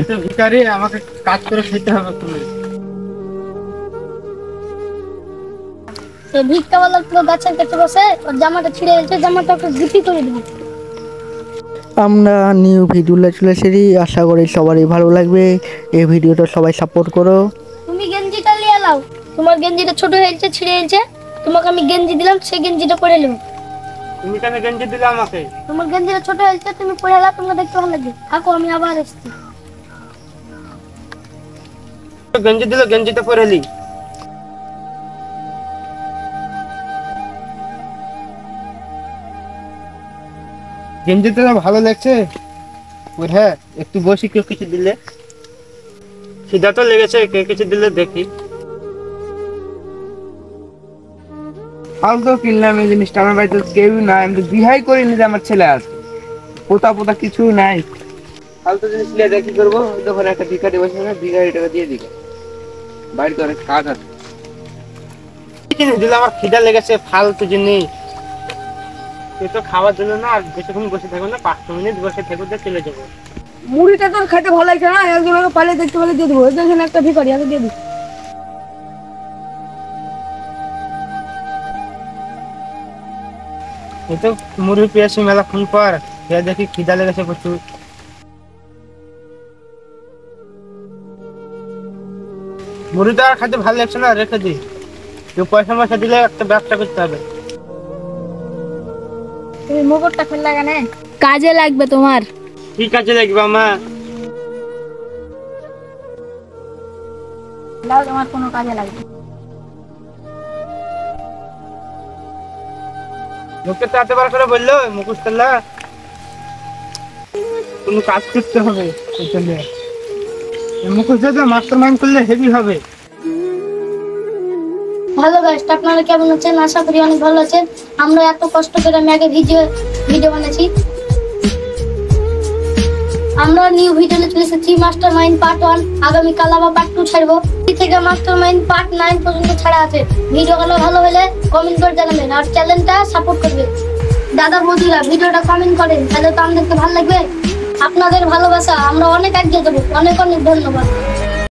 তো ভিখারি, আমাকে কাজ করে খেতে হবে। তুমি ভিক্ষাওয়ালা পুরো গাছের কাছে বসে ওর জামাটা ছিঁড়ে গেছে, জামাটা ওকে বিক্রি করে দেবো। আমরা নিউ ভিডিও চলে এসেছি, আশা করি সবারই ভালো লাগবে। এই ভিডিওটা সবাই সাপোর্ট করো। তুমি গেঞ্জিটা নিয়ে নাও, তোমার গেঞ্জিটা ছোট হয়েছে, ছিঁড়ে গেছে। তোমাকে আমি গেঞ্জি দিলাম, সেই গেঞ্জিটা পরে নেবো। তুমি কেন গেঞ্জি দিলে আমাকে? তোমার গেঞ্জিটা ছোট হয়েছে, তুমি পরে নাও, তোমাকে দেখতে ভালো লাগবে। থাকো, আমি আবার আসছি। গেঞ্জি দিলে গেঞ্জিটা পরে নি। গেঞ্জিটা ভালো লাগছে। হ্যাঁ, একটু বসি, কেউ কিছু দিলে। খিদা তো লেগেছে, কে কিছু দিলে দেখি। ফালতু কিনলাম এই জিনিসটা, আমার বাড়িতে কেউ নাই, আমি তো বিহাই করিনি যে আমার ছেলে আছে, পোতা পোতা কিছু নাই। ফালতু জিনিস নিয়ে কি করবো? তখন একটা ভিখারি বসে না, ভিখারিটাকে দিয়ে দিল। বাড়িতে অনেক কাজ আছে। কি জিনিস দিলে? আমার খিদা লেগেছে, ফালতু জিনিস। তুই তো খাওয়ার জন্য না, আর বেশিক্ষণ বসে থাকবো না, 5 মিনিট বসে থাকবো, চলে যাবো। মুড়িটা তোর খেতে ভালো লাগছে না, একজনকে পালে দেখতে পালে দিয়ে দেবো। দেখেন একটা ভিখারি আছে, দিয়ে দিই। এই তো মুড়ি পেয়েছি মেলাক্ষণ পর, দেখি খিদা লেগেছে প্রচুর। মুড়িটা আর খেতে ভালো লাগছে না, রেখে দিই। কেউ পয়সা ময়সা দিলে একটা ব্যবসা করতে হবে। তুমি মুকুটটা ফেললা কেন? কাজে লাগবে তোমার। কি কাজে লাগবে আমার? দাও, তোমার কোনো কাজে লাগবে। লোককে তো এতবার করে বললো মুখোশ ফেললা, কোনো কাজ করতে হবে। মুখোশ দিয়ে মাস্টার মাইন্ড করলে হেভি হবে। ভালো গাইস, আপনারা কেমন আছেন? আশা করি অনেক ভালো আছেন। আমরা এত কষ্ট করে আমি আগে ভিডিও বানাচ্ছি। আমরা নিউ ভিডিও চলে এসেছি, মাস্টার মাইন্ড পার্ট 1। আগামীকাল আবার পার্ট 2 ছাড়বো। এই থেকে মাস্টার মাইন্ড পার্ট 9 পর্যন্ত ছাড়া আছে। ভিডিওগুলো ভালো হলে কমেন্ট করে জানাবেন, আর চ্যানেলটা সাপোর্ট করবেন। দাদা বৌদিরা ভিডিওটা কমেন্ট করেন, তাহলে তো আমাদেরকে ভালো লাগবে। আপনাদের ভালোবাসা আমরা অনেক এগিয়ে দেবো। অনেক অনেক ধন্যবাদ।